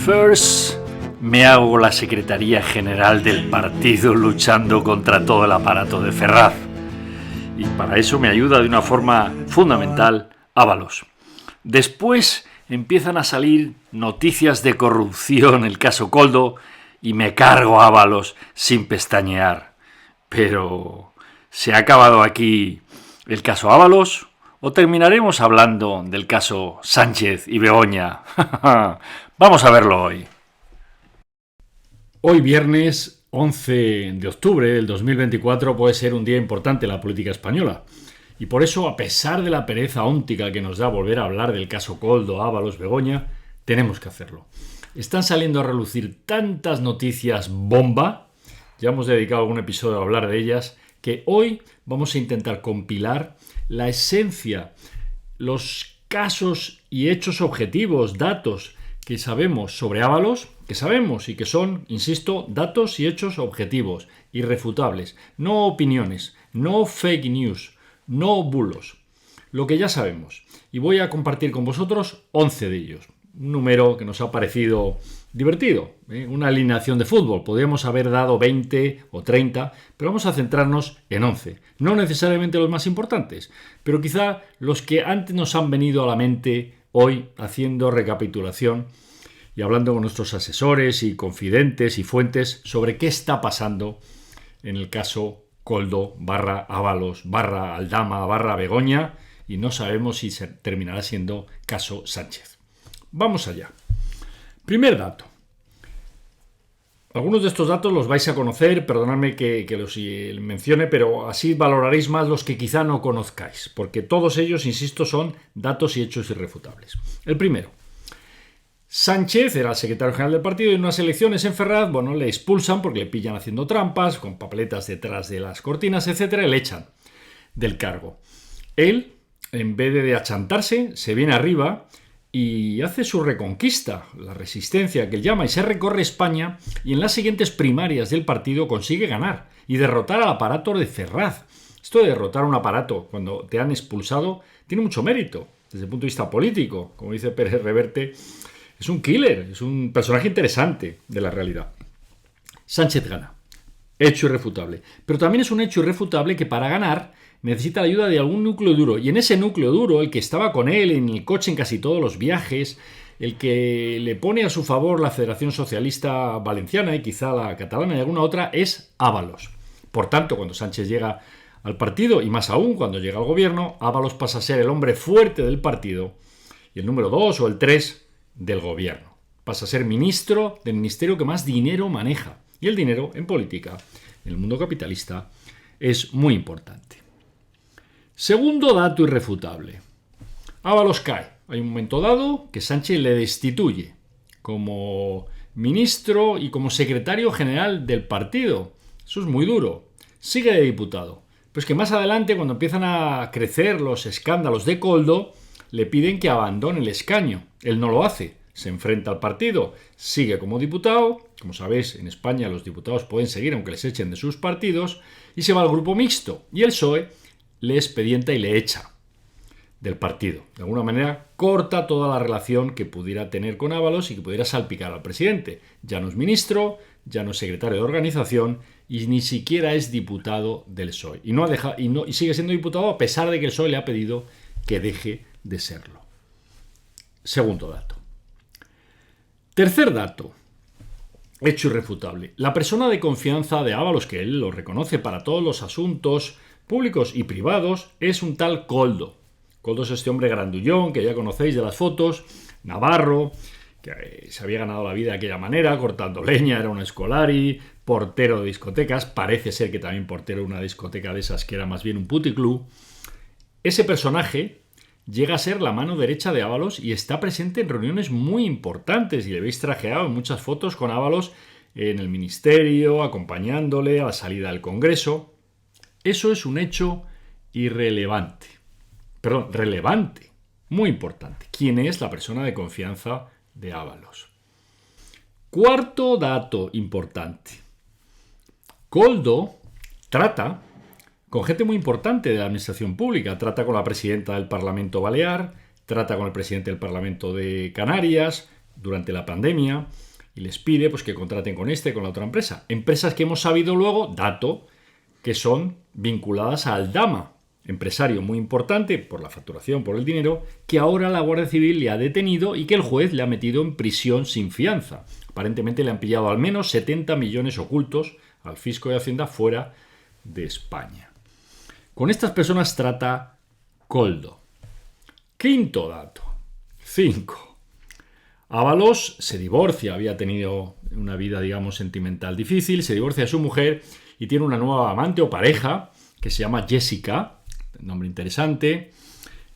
First, me hago la Secretaría General del partido luchando contra todo el aparato de Ferraz. Y para eso me ayuda de una forma fundamental Ábalos. Después empiezan a salir noticias de corrupción, el caso Koldo, y me cargo a Ábalos sin pestañear. Pero, ¿se ha acabado aquí el caso Ábalos? ¿O terminaremos hablando del caso Sánchez y Begoña? Vamos a verlo hoy. Hoy viernes 11 de octubre del 2024 puede ser un día importante en la política española. Y por eso, a pesar de la pereza óntica que nos da volver a hablar del caso Koldo, Ábalos, Begoña, tenemos que hacerlo. Están saliendo a relucir tantas noticias bomba, ya hemos dedicado algún episodio a hablar de ellas, que hoy vamos a intentar compilar la esencia, los casos y hechos objetivos, datos que sabemos sobre Ábalos, que sabemos y que son, insisto, datos y hechos objetivos, irrefutables, no opiniones, no fake news, no bulos, lo que ya sabemos. Y voy a compartir con vosotros 11 de ellos, un número que nos ha parecido divertido, una alineación de fútbol. Podríamos haber dado 20 o 30, pero vamos a centrarnos en 11. No necesariamente los más importantes, pero quizá los que antes nos han venido a la mente hoy haciendo recapitulación y hablando con nuestros asesores y confidentes y fuentes sobre qué está pasando en el caso Koldo / Ábalos / Aldama / Begoña, y no sabemos si se terminará siendo caso Sánchez. Vamos allá. Primer dato. Algunos de estos datos los vais a conocer, perdonadme que los mencione, pero así valoraréis más los que quizá no conozcáis, porque todos ellos, insisto, son datos y hechos irrefutables. El primero. Sánchez era el secretario general del partido y en unas elecciones en Ferraz, le expulsan porque le pillan haciendo trampas, con papeletas detrás de las cortinas, etcétera, y le echan del cargo. Él, en vez de achantarse, se viene arriba y hace su reconquista, la resistencia que él llama, y se recorre España y en las siguientes primarias del partido consigue ganar y derrotar al aparato de Ferraz. Esto de derrotar un aparato cuando te han expulsado tiene mucho mérito desde el punto de vista político. Como dice Pérez Reverte, es un killer, es un personaje interesante de la realidad. Sánchez gana. Hecho irrefutable. Pero también es un hecho irrefutable que para ganar necesita la ayuda de algún núcleo duro. Y en ese núcleo duro, el que estaba con él en el coche en casi todos los viajes, el que le pone a su favor la Federación Socialista Valenciana y quizá la catalana y alguna otra, es Ábalos. Por tanto, cuando Sánchez llega al partido, y más aún cuando llega al gobierno, Ábalos pasa a ser el hombre fuerte del partido y el número 2 o el 3 del gobierno. Pasa a ser ministro del ministerio que más dinero maneja. Y el dinero en política, en el mundo capitalista, es muy importante. Segundo dato irrefutable. Ábalos cae. Hay un momento dado que Sánchez le destituye como ministro y como secretario general del partido. Eso es muy duro. Sigue de diputado. Pero es que más adelante, cuando empiezan a crecer los escándalos de Koldo, le piden que abandone el escaño. Él no lo hace. Se enfrenta al partido, sigue como diputado. Como sabéis, en España los diputados pueden seguir aunque les echen de sus partidos. Y se va al grupo mixto. Y el PSOE le expedienta y le echa del partido. De alguna manera corta toda la relación que pudiera tener con Ábalos y que pudiera salpicar al presidente. Ya no es ministro, ya no es secretario de organización y ni siquiera es diputado del PSOE. Y sigue siendo diputado a pesar de que el PSOE le ha pedido que deje de serlo. Segundo dato. Tercer dato. Hecho irrefutable. La persona de confianza de Ábalos, que él lo reconoce para todos los asuntos públicos y privados, es un tal Koldo. Koldo es este hombre grandullón que ya conocéis de las fotos, navarro, que se había ganado la vida de aquella manera, cortando leña, era un escolari, portero de discotecas, parece ser que también portero de una discoteca de esas que era más bien un puticlub. Ese personaje llega a ser la mano derecha de Ábalos y está presente en reuniones muy importantes y le veis trajeado en muchas fotos con Ábalos en el ministerio, acompañándole a la salida del Congreso. Eso es un hecho relevante, muy importante. ¿Quién es la persona de confianza de Ábalos? Cuarto dato importante. Koldo trata con gente muy importante de la administración pública. Trata con la presidenta del Parlamento Balear, trata con el presidente del Parlamento de Canarias, durante la pandemia y les pide pues, que contraten con con la otra empresa. Empresas que hemos sabido luego, dato, que son vinculadas a Aldama, empresario muy importante por la facturación, por el dinero, que ahora la Guardia Civil le ha detenido y que el juez le ha metido en prisión sin fianza. Aparentemente le han pillado al menos 70 millones ocultos al fisco de Hacienda fuera de España. Con estas personas trata Koldo. Quinto dato. 5. Ábalos se divorcia, había tenido una vida, digamos, sentimental difícil, se divorcia de su mujer y tiene una nueva amante o pareja que se llama Jessica, nombre interesante,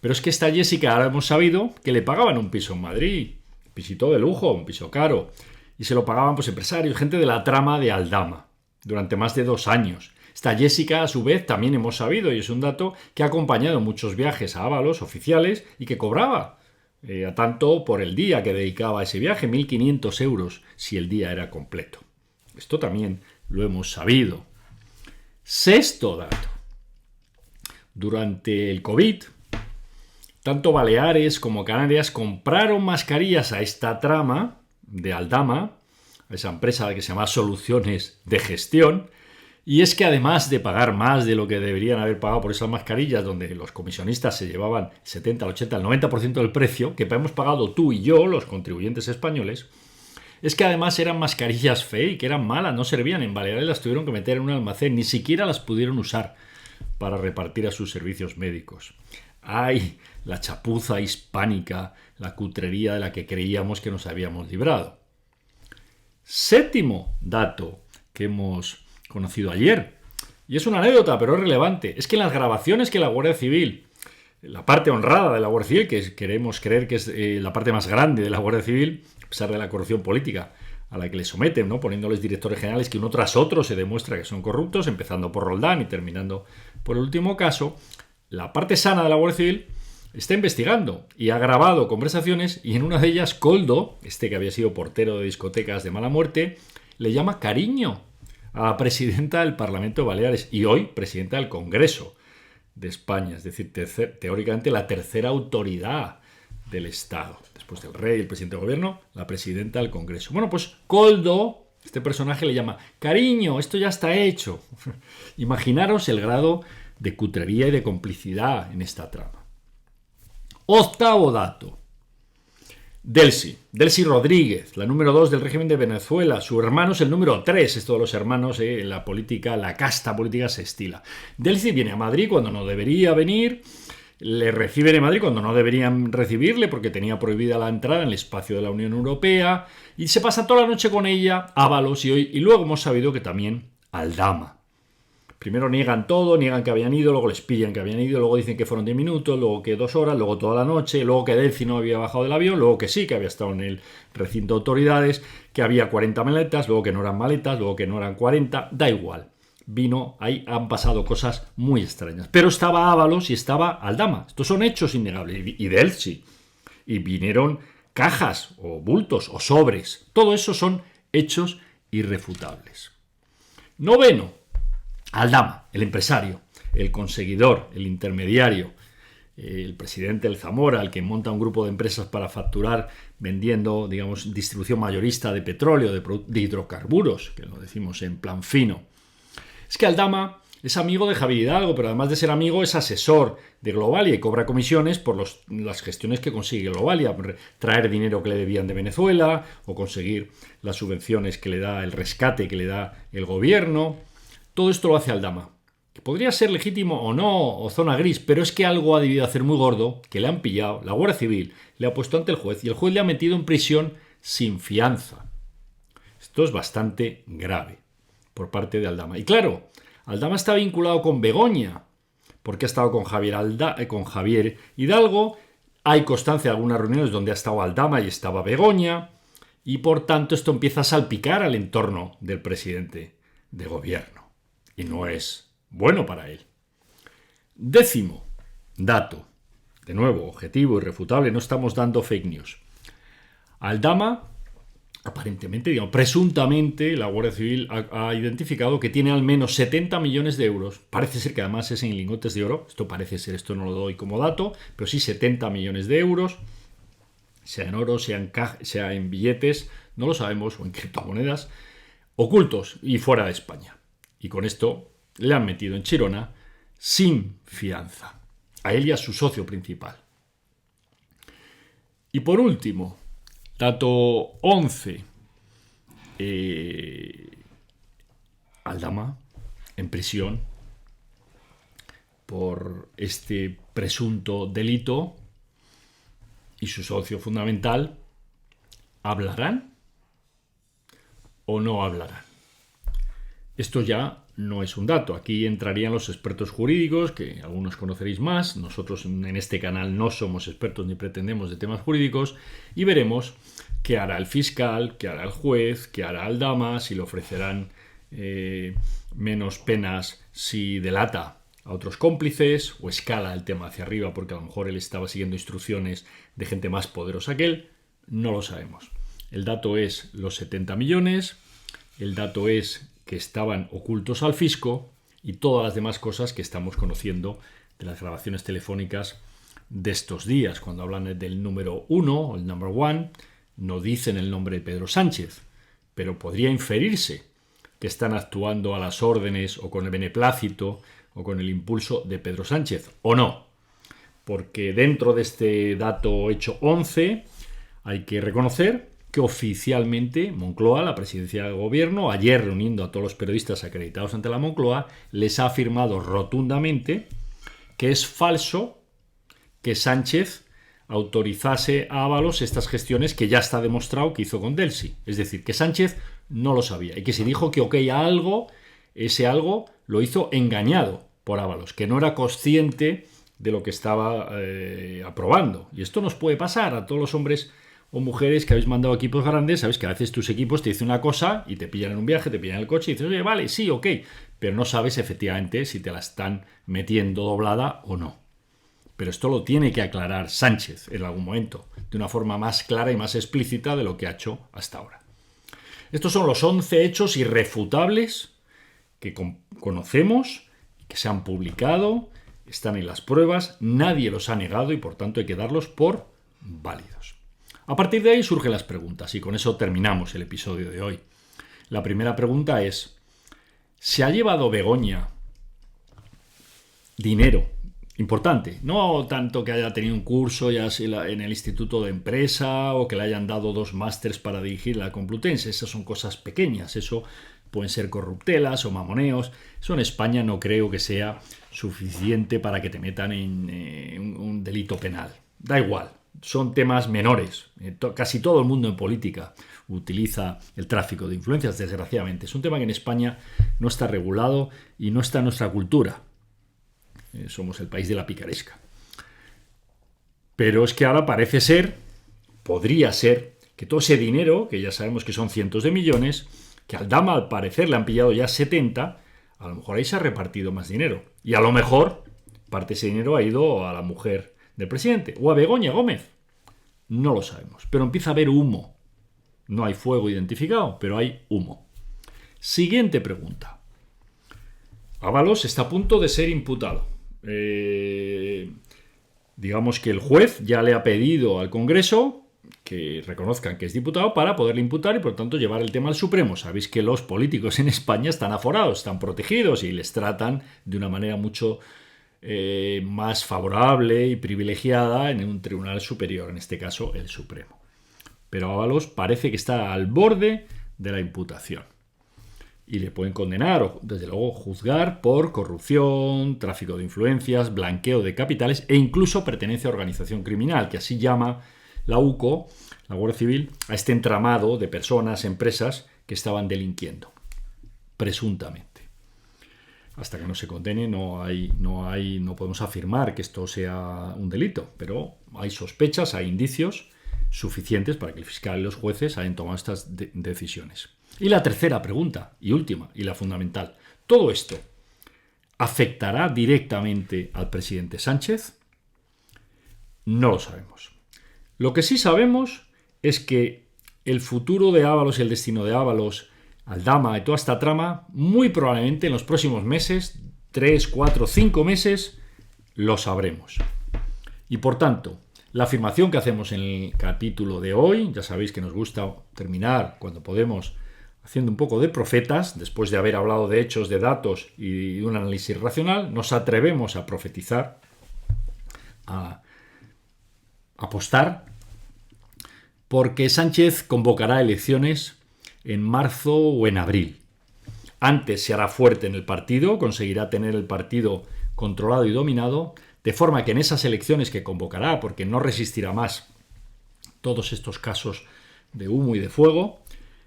pero es que esta Jessica ahora hemos sabido que le pagaban un piso en Madrid, un pisito de lujo, un piso caro, y se lo pagaban pues empresarios, gente de la trama de Aldama, durante más de 2 años. Esta Jessica, a su vez, también hemos sabido, y es un dato, que ha acompañado muchos viajes a Ábalos oficiales y que cobraba a tanto por el día que dedicaba a ese viaje, 1.500 euros si el día era completo. Esto también lo hemos sabido. Sexto dato. Durante el COVID, tanto Baleares como Canarias compraron mascarillas a esta trama de Aldama, a esa empresa que se llama Soluciones de Gestión, y es que además de pagar más de lo que deberían haber pagado por esas mascarillas, donde los comisionistas se llevaban el 70, el 80, el 90% del precio, que hemos pagado tú y yo, los contribuyentes españoles, es que además eran mascarillas fake, eran malas, no servían. En Baleares las tuvieron que meter en un almacén, ni siquiera las pudieron usar para repartir a sus servicios médicos. ¡Ay! La chapuza hispánica, la cutrería de la que creíamos que nos habíamos librado. Séptimo dato que hemos conocido ayer, y es una anécdota, pero es relevante, es que en las grabaciones que la Guardia Civil, la parte honrada de la Guardia Civil, que queremos creer que es la parte más grande de la Guardia Civil, a pesar de la corrupción política a la que le someten, ¿no? Poniéndoles directores generales que uno tras otro se demuestra que son corruptos, empezando por Roldán y terminando por el último caso, la parte sana de la Guardia Civil está investigando y ha grabado conversaciones, y en una de ellas Koldo, que había sido portero de discotecas de mala muerte, le llama cariño a la presidenta del Parlamento de Baleares y hoy presidenta del Congreso de España, es decir, teóricamente la tercera autoridad del Estado. Después del rey, el presidente del gobierno, la presidenta del Congreso. Bueno, pues Koldo, este personaje, le llama cariño, esto ya está hecho. Imaginaros el grado de cutrería y de complicidad en esta trama. Octavo dato. Delcy Rodríguez, la número 2 del régimen de Venezuela. Su hermano es el número 3. Esto de los hermanos en la política, la casta política se estila. Delcy viene a Madrid cuando no debería venir. Le reciben en Madrid cuando no deberían recibirle porque tenía prohibida la entrada en el espacio de la Unión Europea. Y se pasa toda la noche con ella, Ábalos y luego hemos sabido que también Aldama. Primero niegan todo, niegan que habían ido, luego les pillan que habían ido, luego dicen que fueron 10 minutos, luego que 2 horas, luego toda la noche, luego que Delcy no había bajado del avión, luego que sí, que había estado en el recinto de autoridades, que había 40 maletas, luego que no eran maletas, luego que no eran 40, da igual. Ahí han pasado cosas muy extrañas. Pero estaba Ábalos y estaba Aldama. Estos son hechos innegables. Y Delcy. Y vinieron cajas o bultos o sobres. Todo eso son hechos irrefutables. Noveno. Aldama, el empresario, el conseguidor, el intermediario, el presidente del Zamora, el que monta un grupo de empresas para facturar vendiendo, digamos, distribución mayorista de petróleo, de hidrocarburos, que lo decimos en plan fino. Es que Aldama es amigo de Javier Hidalgo, pero además de ser amigo es asesor de Globalia y cobra comisiones por las gestiones que consigue Globalia, traer dinero que le debían de Venezuela o conseguir las subvenciones que le da, el rescate que le da el gobierno. Todo esto lo hace Aldama, que podría ser legítimo o no, o zona gris, pero es que algo ha debido hacer muy gordo, que le han pillado, la Guardia Civil le ha puesto ante el juez y el juez le ha metido en prisión sin fianza. Esto es bastante grave por parte de Aldama. Y claro, Aldama está vinculado con Begoña, porque ha estado con Javier Hidalgo, hay constancia de algunas reuniones donde ha estado Aldama y estaba Begoña, y por tanto esto empieza a salpicar al entorno del presidente de gobierno. Y no es bueno para él. Décimo dato. De nuevo, objetivo, irrefutable, no estamos dando fake news. Aldama, aparentemente, presuntamente, la Guardia Civil ha identificado que tiene al menos 70 millones de euros. Parece ser que además es en lingotes de oro. Esto parece ser, esto no lo doy como dato, pero sí 70 millones de euros. sea en oro, sea en billetes, no lo sabemos, o en criptomonedas, ocultos y fuera de España. Y con esto le han metido en Chirona sin fianza, a él y a su socio principal. Y por último, dato 11, Aldama en prisión por este presunto delito y su socio fundamental. ¿Hablarán o no hablarán? Esto ya no es un dato. Aquí entrarían los expertos jurídicos, que algunos conoceréis más. Nosotros en este canal no somos expertos ni pretendemos de temas jurídicos, y veremos qué hará el fiscal, qué hará el juez, qué hará Aldama, si le ofrecerán menos penas si delata a otros cómplices o escala el tema hacia arriba porque a lo mejor él estaba siguiendo instrucciones de gente más poderosa que él. No lo sabemos. El dato es los 70 millones, el dato es que estaban ocultos al fisco y todas las demás cosas que estamos conociendo de las grabaciones telefónicas de estos días. Cuando hablan del número 1, el number 1, no dicen el nombre de Pedro Sánchez, pero podría inferirse que están actuando a las órdenes o con el beneplácito o con el impulso de Pedro Sánchez, o no. Porque dentro de este dato hecho 11 hay que reconocer que oficialmente Moncloa, la presidencia del gobierno, ayer reuniendo a todos los periodistas acreditados ante la Moncloa, les ha afirmado rotundamente que es falso que Sánchez autorizase a Ábalos estas gestiones que ya está demostrado que hizo con Delsi. Es decir, que Sánchez no lo sabía y que se dijo que ok a algo, ese algo lo hizo engañado por Ábalos, que no era consciente de lo que estaba aprobando. Y esto nos puede pasar a todos los hombres o mujeres que habéis mandado equipos grandes. Sabes que a veces tus equipos te dicen una cosa y te pillan en un viaje, te pillan en el coche y dices, oye, vale, sí, ok, pero no sabes efectivamente si te la están metiendo doblada o no. Pero esto lo tiene que aclarar Sánchez en algún momento, de una forma más clara y más explícita de lo que ha hecho hasta ahora. Estos son los 11 hechos irrefutables que conocemos, que se han publicado, están en las pruebas, nadie los ha negado y por tanto hay que darlos por válidos. A partir de ahí surgen las preguntas y con eso terminamos el episodio de hoy. La primera pregunta es, ¿se ha llevado Begoña dinero importante? No tanto que haya tenido un curso ya en el Instituto de Empresa o que le hayan dado 2 másters para dirigir la Complutense. Esas son cosas pequeñas, eso pueden ser corruptelas o mamoneos. Eso en España no creo que sea suficiente para que te metan en un delito penal. Da igual, son temas menores. Casi todo el mundo en política utiliza el tráfico de influencias, desgraciadamente. Es un tema que en España no está regulado y no está en nuestra cultura. Somos el país de la picaresca. Pero es que ahora parece ser, podría ser, que todo ese dinero, que ya sabemos que son cientos de millones, que al Aldama al parecer le han pillado ya 70, a lo mejor ahí se ha repartido más dinero. Y a lo mejor parte de ese dinero ha ido a la mujer del presidente o a Begoña Gómez. No lo sabemos, pero empieza a haber humo. No hay fuego identificado, pero hay humo. Siguiente pregunta. Ábalos está a punto de ser imputado. Digamos que el juez ya le ha pedido al Congreso que reconozcan que es diputado para poderle imputar y por tanto llevar el tema al Supremo. Sabéis que los políticos en España están aforados, están protegidos y les tratan de una manera mucho más favorable y privilegiada en un tribunal superior, en este caso el Supremo. Pero Ábalos parece que está al borde de la imputación. Y le pueden condenar o, desde luego, juzgar por corrupción, tráfico de influencias, blanqueo de capitales e incluso pertenencia a organización criminal, que así llama la UCO, la Guardia Civil, a este entramado de personas, empresas que estaban delinquiendo, presuntamente. Hasta que no se condene no podemos afirmar que esto sea un delito, pero hay sospechas, hay indicios suficientes para que el fiscal y los jueces hayan tomado estas decisiones. Y la tercera pregunta, y última, y la fundamental. ¿Todo esto afectará directamente al presidente Sánchez? No lo sabemos. Lo que sí sabemos es que el futuro de Ábalos y el destino de Ábalos, Aldama y toda esta trama, muy probablemente en los próximos meses, 3, 4, 5 meses, lo sabremos. Y por tanto, La afirmación que hacemos en el capítulo de hoy, ya sabéis que nos gusta terminar cuando podemos haciendo un poco de profetas, después de haber hablado de hechos, de datos y de un análisis racional, nos atrevemos a profetizar, a apostar, porque Sánchez convocará elecciones en marzo o en abril. Antes se hará fuerte en el partido, conseguirá tener el partido controlado y dominado, de forma que en esas elecciones que convocará, porque no resistirá más todos estos casos de humo y de fuego,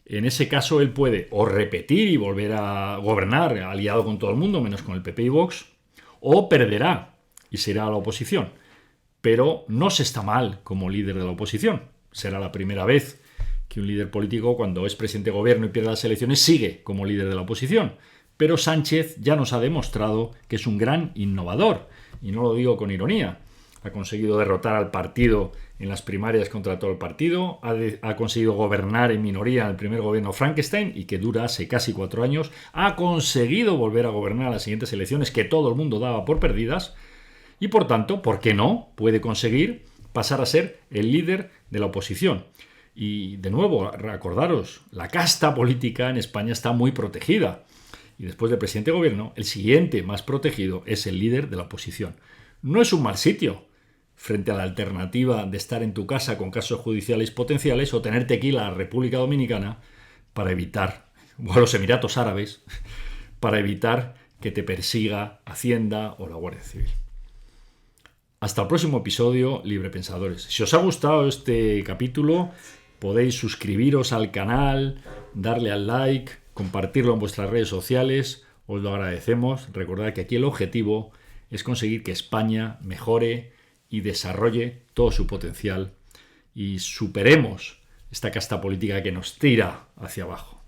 en ese caso él puede o repetir y volver a gobernar aliado con todo el mundo, menos con el PP y Vox, o perderá y será a la oposición. Pero no se está mal como líder de la oposición. Será la primera vez que un líder político, cuando es presidente de gobierno y pierde las elecciones, sigue como líder de la oposición. Pero Sánchez ya nos ha demostrado que es un gran innovador, y no lo digo con ironía. Ha conseguido derrotar al partido en las primarias contra todo el partido, ha conseguido gobernar en minoría en el primer gobierno Frankenstein, y que dura hace casi 4 años, ha conseguido volver a gobernar a las siguientes elecciones que todo el mundo daba por perdidas, y por tanto, ¿por qué no? Puede conseguir pasar a ser el líder de la oposición. Y de nuevo, recordaros, la casta política en España está muy protegida. Y después del presidente de gobierno, el siguiente más protegido es el líder de la oposición. No es un mal sitio frente a la alternativa de estar en tu casa con casos judiciales potenciales o tenerte aquí a la República Dominicana para evitar, o a los Emiratos Árabes, para evitar que te persiga Hacienda o la Guardia Civil. Hasta el próximo episodio, Librepensadores. Si os ha gustado este capítulo, podéis suscribiros al canal, darle al like, compartirlo en vuestras redes sociales, os lo agradecemos. Recordad que aquí el objetivo es conseguir que España mejore y desarrolle todo su potencial y superemos esta casta política que nos tira hacia abajo.